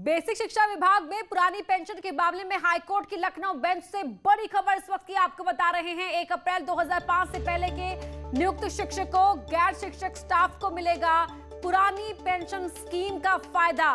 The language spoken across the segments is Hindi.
बेसिक शिक्षा विभाग में पुरानी पेंशन के मामले में हाईकोर्ट की लखनऊ बेंच से बड़ी खबर इस वक्त की आपको बता रहे हैं। 1 अप्रैल 2005 से पहले के नियुक्त शिक्षकों, गैर शिक्षक स्टाफ को मिलेगा पुरानी पेंशन स्कीम का फायदा।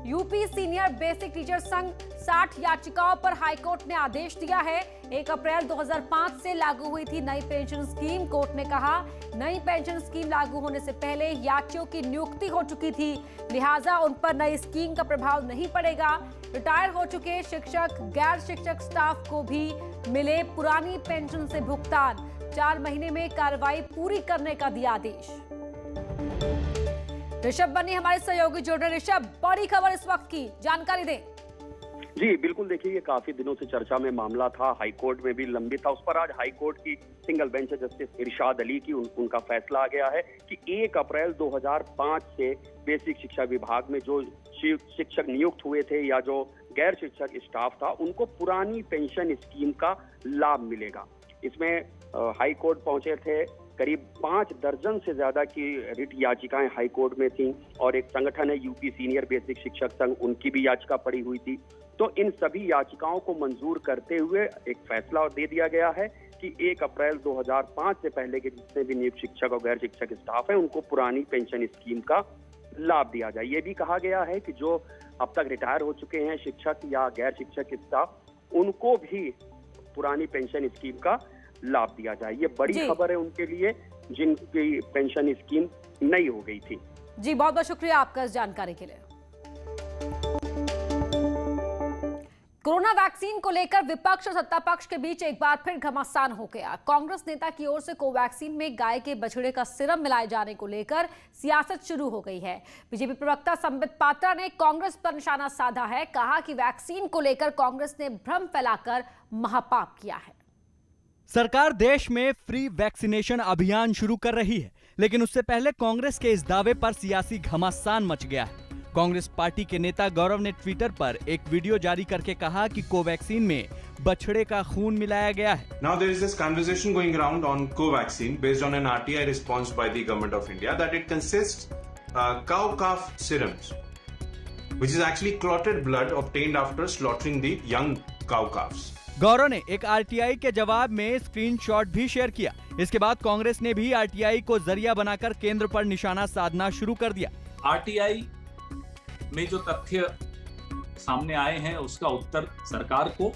यूपी सीनियर बेसिक टीचर संघ 60 याचिकाओं पर हाईकोर्ट ने आदेश दिया है। 1 अप्रैल 2005 से लागू हुई थी नई पेंशन स्कीम। कोर्ट ने कहा नई पेंशन स्कीम लागू होने से पहले याचियों की नियुक्ति हो चुकी थी, लिहाजा उन पर नई स्कीम का प्रभाव नहीं पड़ेगा। रिटायर हो चुके शिक्षक, गैर शिक्षक स्टाफ को भी मिले पुरानी पेंशन से भुगतान। 4 महीने में कार्रवाई पूरी करने का दिया आदेश। ऋषभ बनी हमारे सहयोगी जुड़ रहे। ऋषभ, बड़ी खबर इस वक्त की, जानकारी दें। जी बिल्कुल, देखिए ये काफी दिनों से चर्चा में मामला था, हाईकोर्ट में भी लंबित था। उस पर आज हाईकोर्ट की सिंगल बेंच जस्टिस इरशाद अली की उनका फैसला आ गया है कि 1 अप्रैल 2005 से बेसिक शिक्षा विभाग में जो शिक्षक नियुक्त हुए थे या जो गैर शिक्षक स्टाफ था, उनको पुरानी पेंशन स्कीम का लाभ मिलेगा। इसमें हाईकोर्ट पहुंचे थे, करीब 5 दर्जन से ज्यादा की रिट याचिकाएं हाईकोर्ट में थीं और एक संगठन है यूपी सीनियर बेसिक शिक्षक संघ, उनकी भी याचिका पड़ी हुई थी। तो इन सभी याचिकाओं को मंजूर करते हुए एक फैसला दे दिया गया है कि 1 अप्रैल 2005 से पहले के जितने भी नियुक्त शिक्षक और गैर शिक्षक स्टाफ है, उनको पुरानी पेंशन स्कीम का लाभ दिया जाए। ये भी कहा गया है कि जो अब तक रिटायर हो चुके हैं शिक्षक या गैर शिक्षक स्टाफ, उनको भी पुरानी पेंशन स्कीम का लाभ दिया जाए। ये बड़ी खबर है उनके लिए जिनकी पेंशन स्कीम नई हो गई थी। जी बहुत बहुत शुक्रिया आपका इस जानकारी के लिए। कोरोना वैक्सीन को लेकर विपक्ष और सत्ता पक्ष के बीच एक बार फिर घमासान हो गया। कांग्रेस नेता की ओर से कोवैक्सीन में गाय के बछड़े का सीरम मिलाए जाने को लेकर सियासत शुरू हो गई है। बीजेपी प्रवक्ता संबित पात्रा ने कांग्रेस पर निशाना साधा है, कहा कि वैक्सीन को लेकर कांग्रेस ने भ्रम फैलाकर महापाप किया है। सरकार देश में फ्री वैक्सीनेशन अभियान शुरू कर रही है, लेकिन उससे पहले कांग्रेस के इस दावे पर सियासी घमासान मच गया है। कांग्रेस पार्टी के नेता गौरव ने ट्विटर पर एक वीडियो जारी करके कहा कि कोवैक्सीन में बछड़े का खून मिलाया गया है। Now there is this conversation going around on Covaxin based on an RTI response by the government of India that it consists cow calf serums, which is actually clotted blood obtained after slaughtering the young cow calves. गौरव ने एक आरटीआई के जवाब में स्क्रीनशॉट भी शेयर किया। इसके बाद कांग्रेस ने भी आरटीआई को जरिया बनाकर केंद्र पर निशाना साधना शुरू कर दिया। आरटीआई में जो तथ्य सामने आए हैं उसका उत्तर सरकार को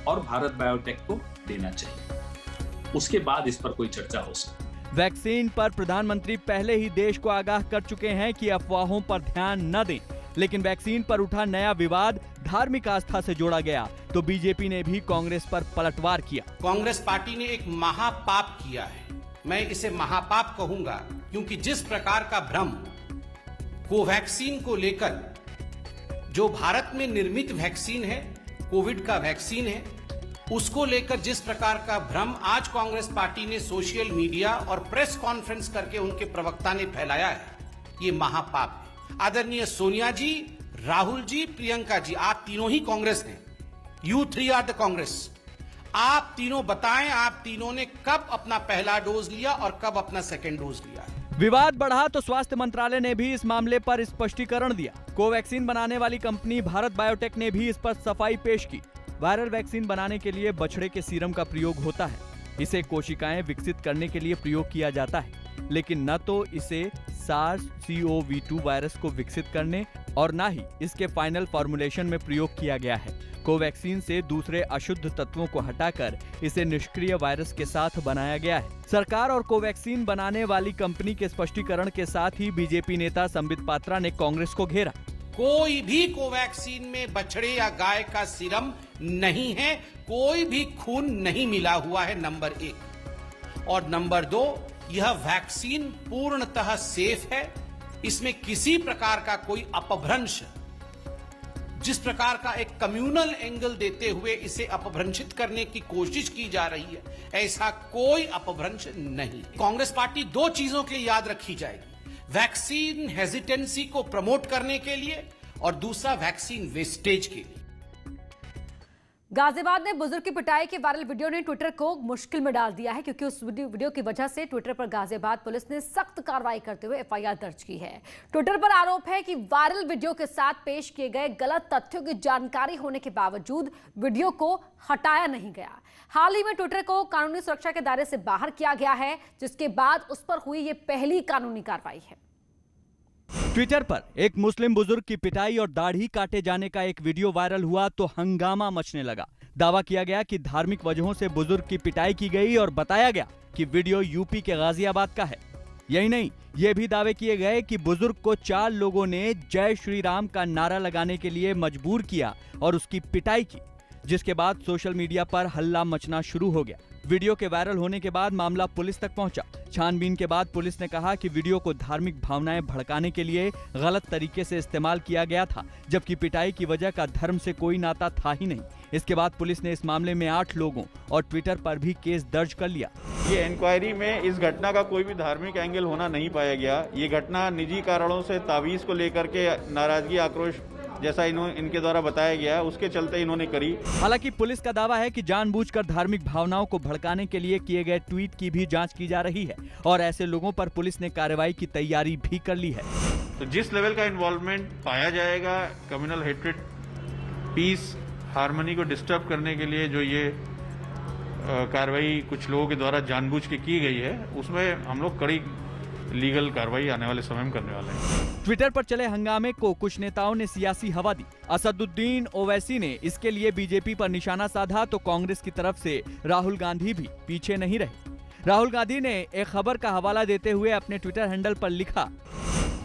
और भारत बायोटेक को देना चाहिए, उसके बाद इस पर कोई चर्चा हो सकती। वैक्सीन पर प्रधानमंत्री पहले ही देश को आगाह कर चुके हैं कि अफवाहों पर ध्यान न दें, लेकिन वैक्सीन पर उठा नया विवाद धार्मिक आस्था से जोड़ा गया तो बीजेपी ने भी कांग्रेस पर पलटवार किया। कांग्रेस पार्टी ने एक महापाप किया है, मैं इसे महापाप कहूंगा, क्योंकि जिस प्रकार का भ्रम कोवैक्सीन को लेकर, जो भारत में निर्मित वैक्सीन है, कोविड का वैक्सीन है, उसको लेकर जिस प्रकार का भ्रम आज कांग्रेस पार्टी ने सोशल मीडिया और प्रेस कॉन्फ्रेंस करके उनके प्रवक्ता ने फैलाया है, ये महापाप है। आदरणीय सोनिया जी, राहुल जी, प्रियंका जी, आप तीनों ही कांग्रेस हैं। You 3 are the Congress. आप तीनों बताएं, आप तीनों ने कब अपना पहला डोज लिया और कब अपना सेकेंड डोज लिया? विवाद बढ़ा तो स्वास्थ्य मंत्रालय ने भी इस मामले पर स्पष्टीकरण दिया। कोवैक्सीन बनाने वाली कंपनी भारत बायोटेक ने भी इस पर सफाई पेश की। वायरल वैक्सीन बनाने के लिए बछड़े के सीरम का प्रयोग होता है। इसे कोशिकाएं विकसित करने के लिए प्रयोग किया जाता है, लेकिन न तो इसे SARS-CoV-2 वायरस को विकसित करने और न ही इसके फाइनल फॉर्मुलेशन में प्रयोग किया गया है। कोवैक्सीन से दूसरे अशुद्ध तत्वों को हटाकर इसे निष्क्रिय वायरस के साथ बनाया गया है। सरकार और कोवैक्सीन बनाने वाली कंपनी के स्पष्टीकरण के साथ ही बीजेपी नेता संबित पात्रा ने कांग्रेस को घेरा। कोई भी कोवैक्सीन में बछड़े या गाय का सीरम नहीं है, कोई भी खून नहीं मिला हुआ है, नंबर 1। और नंबर 2, यह वैक्सीन पूर्णतः सेफ है। इसमें किसी प्रकार का कोई अपभ्रंश, जिस प्रकार का एक कम्युनल एंगल देते हुए इसे अपभ्रंशित करने की कोशिश की जा रही है, ऐसा कोई अपभ्रंश नहीं। कांग्रेस पार्टी 2 चीजों के लिए याद रखी जाएगी, वैक्सीन हेजिटेंसी को प्रमोट करने के लिए और दूसरा वैक्सीन वेस्टेज के लिए। गाजियाबाद में बुजुर्ग की पिटाई के वायरल वीडियो ने ट्विटर को मुश्किल में डाल दिया है, क्योंकि उस वीडियो की वजह से ट्विटर पर गाजियाबाद पुलिस ने सख्त कार्रवाई करते हुए एफआईआर दर्ज की है। ट्विटर पर आरोप है कि वायरल वीडियो के साथ पेश किए गए गलत तथ्यों की जानकारी होने के बावजूद वीडियो को हटाया नहीं गया। हाल ही में ट्विटर को कानूनी सुरक्षा के दायरे से बाहर किया गया है, जिसके बाद उस पर हुई ये पहली कानूनी कार्रवाई है। ट्विटर पर एक मुस्लिम बुजुर्ग की पिटाई और दाढ़ी काटे जाने का एक वीडियो वायरल हुआ तो हंगामा मचने लगा। दावा किया गया कि धार्मिक वजहों से बुजुर्ग की पिटाई की गई और बताया गया कि वीडियो यूपी के गाजियाबाद का है। यही नहीं, ये भी दावे किए गए कि बुजुर्ग को 4 लोगों ने जय श्री राम का नारा लगाने के लिए मजबूर किया और उसकी पिटाई की, जिसके बाद सोशल मीडिया पर हल्ला मचना शुरू हो गया। वीडियो के वायरल होने के बाद मामला पुलिस तक पहुंचा। छानबीन के बाद पुलिस ने कहा कि वीडियो को धार्मिक भावनाएं भड़काने के लिए गलत तरीके से इस्तेमाल किया गया था, जबकि पिटाई की वजह का धर्म से कोई नाता था ही नहीं। इसके बाद पुलिस ने इस मामले में 8 लोगों और ट्विटर पर भी केस दर्ज कर लिया। ये इंक्वायरी में इस घटना का कोई भी धार्मिक एंगल होना नहीं पाया गया। ये घटना निजी कारणों से तावीज को लेकर के नाराजगी, आक्रोश जैसा इनके द्वारा बताया गया है, उसके चलते इन्होंने करी। हालांकि पुलिस का दावा है कि जानबूझकर धार्मिक भावनाओं को भड़काने के लिए किए गए ट्वीट की भी जांच की जा रही है और ऐसे लोगों पर पुलिस ने कार्रवाई की तैयारी भी कर ली है। तो जिस लेवल का इन्वॉल्वमेंट पाया जाएगा कम्युनल हेट्रेड, पीस, हार्मनी को डिस्टर्ब करने के लिए जो ये कार्रवाई कुछ लोगों के द्वारा जानबूझ के की गई है, उसमें हम लोग कड़ी लीगल कार्रवाई आने वाले समय में करने वाले हैं। ट्विटर पर चले हंगामे को कुछ नेताओं ने सियासी हवा दी। असदुद्दीन ओवैसी ने इसके लिए बीजेपी पर निशाना साधा तो कांग्रेस की तरफ से राहुल गांधी भी पीछे नहीं रहे। राहुल गांधी ने एक खबर का हवाला देते हुए अपने ट्विटर हैंडल पर लिखा,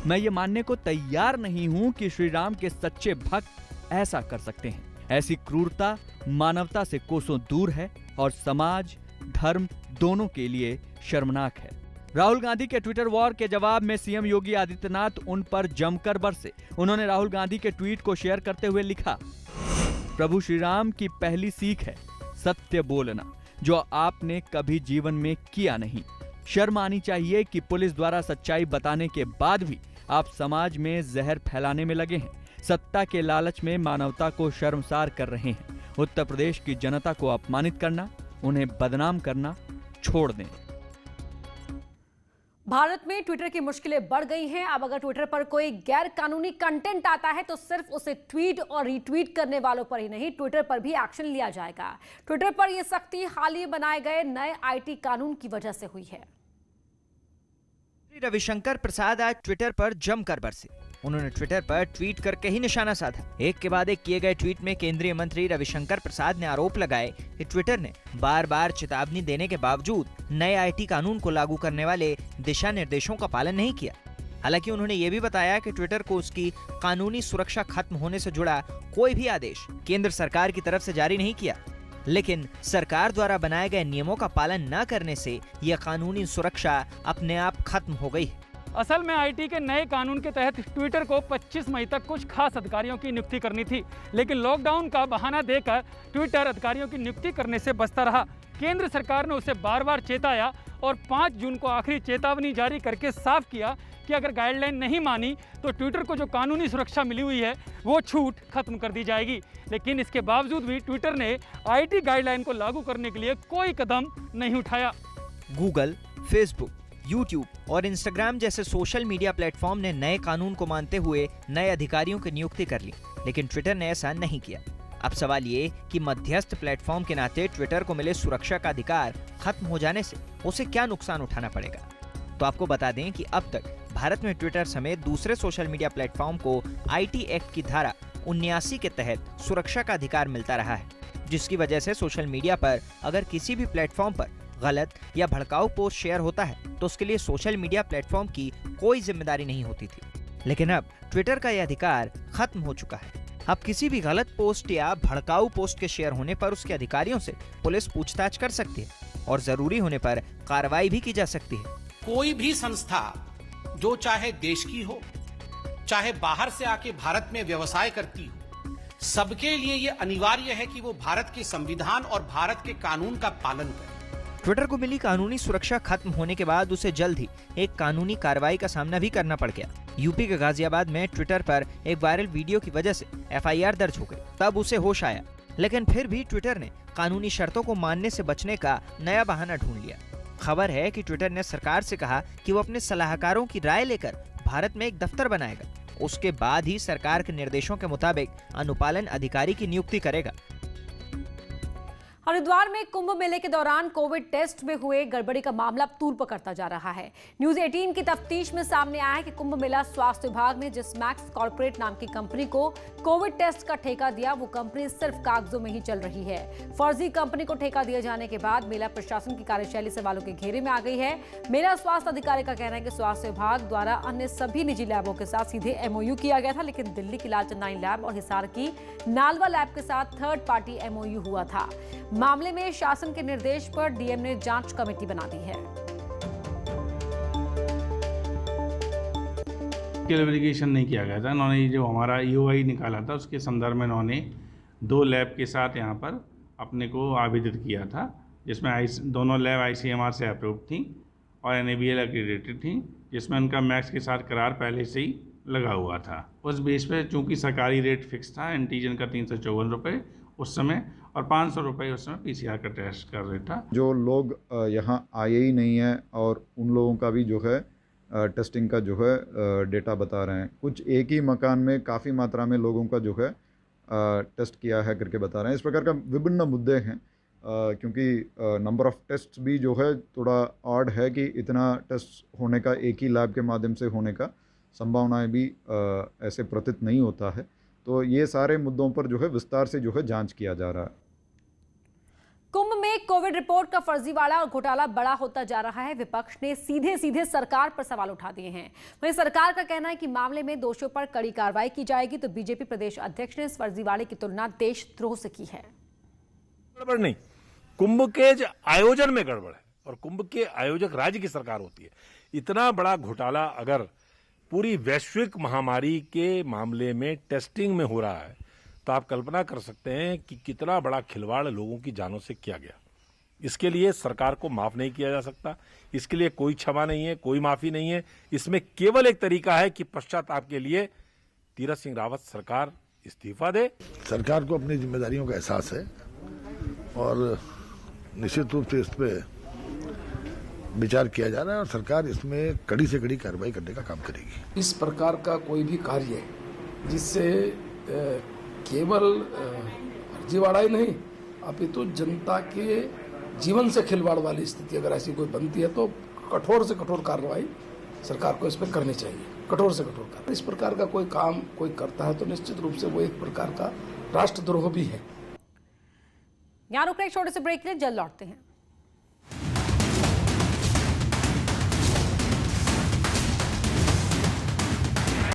मैं ये मानने को तैयार नहीं हूं कि श्री राम के सच्चे भक्त ऐसा कर सकते हैं। ऐसी क्रूरता मानवता से कोसों दूर है और समाज, धर्म दोनों के लिए शर्मनाक है। राहुल गांधी के ट्विटर वॉर के जवाब में सीएम योगी आदित्यनाथ उन पर जमकर बरसे। उन्होंने राहुल गांधी के ट्वीट को शेयर करते हुए लिखा, प्रभु श्री राम की पहली सीख है सत्य बोलना, जो आपने कभी जीवन में किया नहीं। शर्म आनी चाहिए कि पुलिस द्वारा सच्चाई बताने के बाद भी आप समाज में जहर फैलाने में लगे हैं। सत्ता के लालच में मानवता को शर्मसार कर रहे हैं। उत्तर प्रदेश की जनता को अपमानित करना, उन्हें बदनाम करना छोड़ दें। भारत में ट्विटर की मुश्किलें बढ़ गई हैं। अब अगर ट्विटर पर कोई गैर कानूनी कंटेंट आता है तो सिर्फ उसे ट्वीट और रीट्वीट करने वालों पर ही नहीं, ट्विटर पर भी एक्शन लिया जाएगा। ट्विटर पर यह सख्ती हाल ही बनाए गए नए आईटी कानून की वजह से हुई है। रविशंकर प्रसाद आज ट्विटर पर जमकर बरसे। उन्होंने ट्विटर पर ट्वीट करके ही निशाना साधा। एक के बाद एक किए गए ट्वीट में केंद्रीय मंत्री रविशंकर प्रसाद ने आरोप लगाए कि ट्विटर ने बार बार चेतावनी देने के बावजूद नए आईटी कानून को लागू करने वाले दिशा निर्देशों का पालन नहीं किया। हालांकि उन्होंने ये भी बताया कि ट्विटर को उसकी कानूनी सुरक्षा खत्म होने से जुड़ा कोई भी आदेश केंद्र सरकार की तरफ से जारी नहीं किया, लेकिन सरकार द्वारा बनाए गए नियमों का पालन न करने से यह कानूनी सुरक्षा अपने आप खत्म हो गई है। असल में आईटी के नए कानून के तहत ट्विटर को 25 मई तक कुछ खास अधिकारियों की नियुक्ति करनी थी, लेकिन लॉकडाउन का बहाना देकर ट्विटर अधिकारियों की नियुक्ति करने से बचता रहा। केंद्र सरकार ने उसे बार बार चेताया और 5 जून को आखिरी चेतावनी जारी करके साफ किया कि अगर गाइडलाइन नहीं मानी तो ट्विटर को जो कानूनी सुरक्षा मिली हुई है वो छूट खत्म कर दी जाएगी। लेकिन इसके बावजूद भी ट्विटर ने आईटी गाइडलाइन को लागू करने के लिए कोई कदम नहीं उठाया। गूगल, फेसबुक, यूट्यूब और इंस्टाग्राम जैसे सोशल मीडिया प्लेटफॉर्म ने नए कानून को मानते हुए नए अधिकारियों की नियुक्ति कर ली, लेकिन ट्विटर ने ऐसा नहीं किया। अब सवाल ये कि मध्यस्थ प्लेटफॉर्म के नाते ट्विटर को मिले सुरक्षा का अधिकार खत्म हो जाने से उसे क्या नुकसान उठाना पड़ेगा। तो आपको बता दें कि अब तक भारत में ट्विटर समेत दूसरे सोशल मीडिया प्लेटफॉर्म को आईटी एक्ट की धारा 79 के तहत सुरक्षा का अधिकार मिलता रहा है, जिसकी वजह से सोशल मीडिया पर अगर किसी भी प्लेटफॉर्म पर गलत या भड़काऊ पोस्ट शेयर होता है तो उसके लिए सोशल मीडिया प्लेटफॉर्म की कोई जिम्मेदारी नहीं होती थी। लेकिन अब ट्विटर का यह अधिकार खत्म हो चुका है। अब किसी भी गलत पोस्ट या भड़काऊ पोस्ट के शेयर होने पर उसके अधिकारियों से पुलिस पूछताछ कर सकती है और जरूरी होने पर कार्रवाई भी की जा सकती है। कोई भी संस्था जो चाहे देश की हो, चाहे बाहर से आके भारत में व्यवसाय करती हो, सबके लिए ये अनिवार्य है कि वो भारत के संविधान और भारत के कानून का पालन करे। ट्विटर को मिली कानूनी सुरक्षा खत्म होने के बाद उसे जल्द ही एक कानूनी कार्रवाई का सामना भी करना पड़ गया। यूपी के गाजियाबाद में ट्विटर पर एक वायरल वीडियो की वजह से एफआईआर दर्ज हो गई। तब उसे होश आया लेकिन फिर भी ट्विटर ने कानूनी शर्तों को मानने से बचने का नया बहाना ढूंढ लिया। खबर है कि ट्विटर ने सरकार से कहा कि वो अपने सलाहकारों की राय लेकर भारत में एक दफ्तर बनाएगा। उसके बाद ही सरकार के निर्देशों के मुताबिक अनुपालन अधिकारी की नियुक्ति करेगा। हरिद्वार में कुंभ मेले के दौरान कोविड टेस्ट में हुए गड़बड़ी का मामला तूल पकड़ता जा रहा है। न्यूज 18 की तफ्तीश में सामने आया है कि कुंभ मेला स्वास्थ्य विभाग ने जिस मैक्स कॉर्पोरेट नाम की कंपनी को कोविड टेस्ट का ठेका दिया, वो कंपनी सिर्फ कागजों में ही चल रही है। फर्जी कंपनी को ठेका दिए जाने के बाद मेला प्रशासन की कार्यशैली सवालों के घेरे में आ गई है। मेला स्वास्थ्य अधिकारी का कहना है कि स्वास्थ्य विभाग द्वारा अन्य सभी निजी लैबों के साथ सीधे MOU किया गया था, लेकिन दिल्ली की लालचंदानी लैब और हिसार की नालवा लैब के साथ थर्ड पार्टी MOU हुआ था। मामले में शासन के निर्देश पर DM ने जांच कमेटी बना दी है। वेरिफिकेशन नहीं किया गया था। इन्होंने जो हमारा EOI निकाला था उसके संदर्भ में इन्होंने 2 लैब के साथ यहाँ पर अपने को आवेदित किया था, जिसमें दोनों लैब ICMR से अप्रूव थी और NABL एक्रेडिटेड थी, जिसमें उनका मैक्स के साथ करार पहले से ही लगा हुआ था। उस बेस पे चूंकि सरकारी रेट फिक्स था एंटीजन का 354 रुपये उस समय और 500 रुपये उस समय PCR का टेस्ट कर रहा था। जो लोग यहाँ आए ही नहीं हैं और उन लोगों का भी जो है टेस्टिंग का जो है डेटा बता रहे हैं। कुछ एक ही मकान में काफ़ी मात्रा में लोगों का जो है टेस्ट किया है करके बता रहे हैं। इस प्रकार का विभिन्न मुद्दे हैं, क्योंकि नंबर ऑफ टेस्ट भी जो है थोड़ा ऑड है कि इतना टेस्ट होने का एक ही लैब के माध्यम से होने का संभावनाएं भी ऐसे प्रतीत नहीं होता है। तो ये सारे मुद्दों पर जो है विस्तार से जो है जांच किया जा रहा है। कुंभ में कोविड रिपोर्ट का फर्जीवाड़ा और घोटाला बड़ा होता जा रहा है। विपक्ष ने सीधे सीधे सरकार पर सवाल उठा दिए हैं। वहीं सरकार का कहना है कि मामले में दोषियों पर कड़ी कार्रवाई की जाएगी, तो बीजेपी प्रदेश अध्यक्ष ने इस फर्जीवाड़े की तुलना देशद्रोह से की है। गड़बड़ नहीं, कुंभ के आयोजन में गड़बड़ है और कुंभ के आयोजक राज्य की सरकार होती है। इतना बड़ा घोटाला अगर पूरी वैश्विक महामारी के मामले में टेस्टिंग में हो रहा है तो आप कल्पना कर सकते हैं कि कितना बड़ा खिलवाड़ लोगों की जानों से किया गया। इसके लिए सरकार को माफ नहीं किया जा सकता, इसके लिए कोई क्षमा नहीं है, कोई माफी नहीं है। इसमें केवल एक तरीका है कि पश्चाताप के लिए तीरथ सिंह रावत सरकार इस्तीफा दे। सरकार को अपनी जिम्मेदारियों का एहसास है और निश्चित रूप से इस पे विचार किया जा रहा है और सरकार इसमें कड़ी से कड़ी कार्रवाई करने का काम करेगी। इस प्रकार का कोई भी कार्य जिससे केवल फर्जीवाड़ा ही नहीं अपितु जनता के जीवन से खिलवाड़ वाली स्थिति अगर ऐसी कोई बनती है तो कठोर से कठोर कार्रवाई सरकार को इस पर करनी चाहिए। कठोर से कठोर कार्रवाई। इस प्रकार का कोई काम कोई करता है तो निश्चित रूप से वो एक प्रकार का राष्ट्रद्रोह भी है। यहाँ रुक रहे छोटे से ब्रेक के लिए, जल्द लौटते हैं।